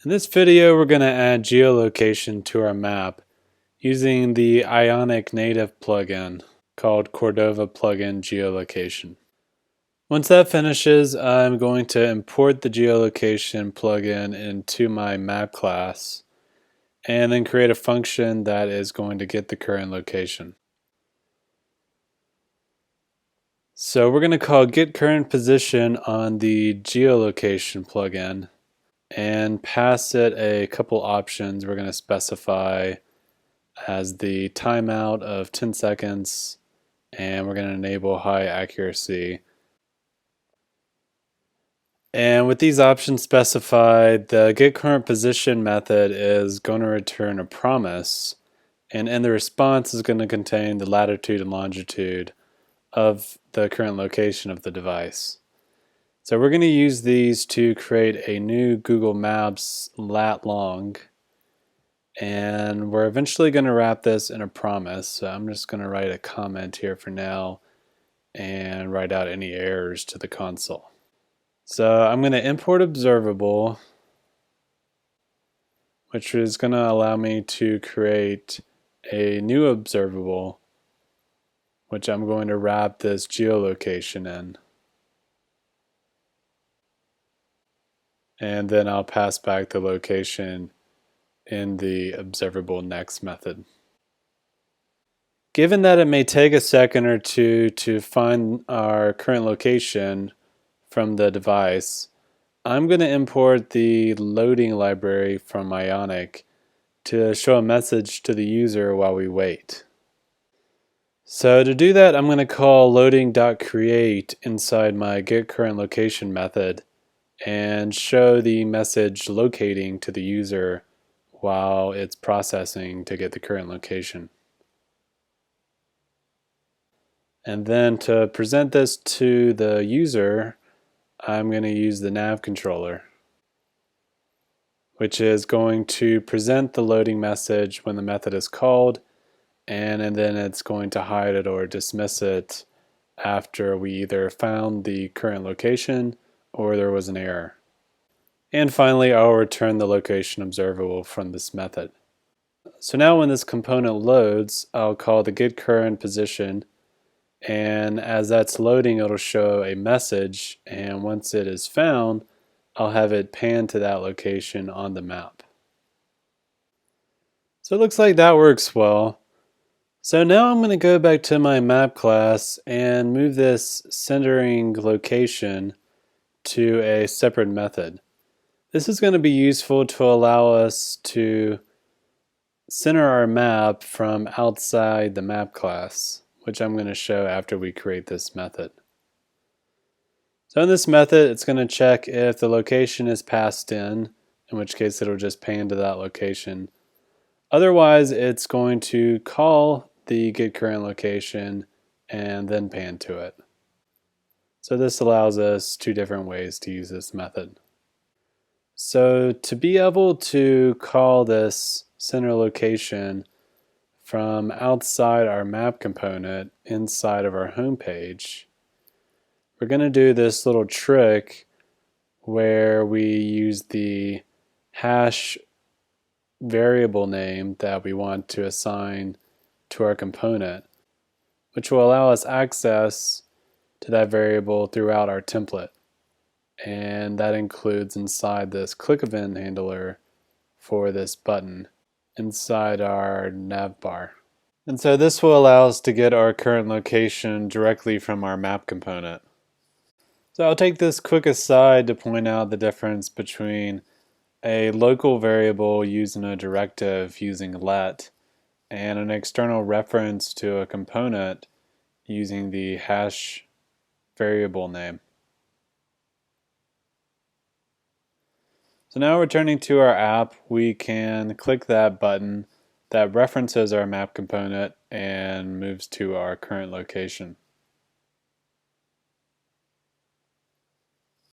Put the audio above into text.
In this video, we're going to add geolocation to our map using the Ionic Native plugin called Cordova plugin geolocation. Once that finishes, I'm going to import the geolocation plugin into my map class and then create a function that is going to get the current location. So we're going to call GetCurrentPosition on the geolocation plugin and pass it a couple options. We're going to specify as the timeout of 10 seconds, and we're going to enable high accuracy. And with these options specified, the getCurrentPosition method is going to return a promise, and in the response is going to contain the latitude and longitude of the current location of the device. So we're going to use these to create a new Google Maps lat long, and we're eventually going to wrap this in a promise. So I'm just going to write a comment here for now and write out any errors to the console. So I'm going to import Observable, which is going to allow me to create a new observable, which I'm going to wrap this geolocation in. And then I'll pass back the location in the observable next method. Given that it may take a second or two to find our current location from the device, I'm going to import the loading library from Ionic to show a message to the user while we wait. So to do that, I'm going to call loading.create inside my getCurrentLocation method and show the message locating to the user while it's processing to get the current location. And then to present this to the user, I'm going to use the Nav Controller, which is going to present the loading message when the method is called, and then it's going to hide it or dismiss it after we either found the current location or there was an error. And finally, I'll return the location observable from this method. So now when this component loads, I'll call the getCurrentPosition, and as that's loading, it'll show a message, and once it is found, I'll have it pan to that location on the map. So it looks like that works well. So now I'm going to go back to my map class and move this centering location to a separate method. This is going to be useful to allow us to center our map from outside the map class, which I'm going to show after we create this method. So in this method, it's going to check if the location is passed in which case it'll just pan to that location. Otherwise, it's going to call the getCurrentLocation and then pan to it. So this allows us two different ways to use this method. So to be able to call this center location from outside our map component inside of our home page, we're going to do this little trick where we use the hash variable name that we want to assign to our component, which will allow us access to that variable throughout our template. And that includes inside this click event handler for this button inside our nav bar. And so this will allow us to get our current location directly from our map component. So I'll take this quick aside to point out the difference between a local variable using a directive using let and an external reference to a component using the hash variable name. So now returning to our app, we can click that button that references our map component and moves to our current location.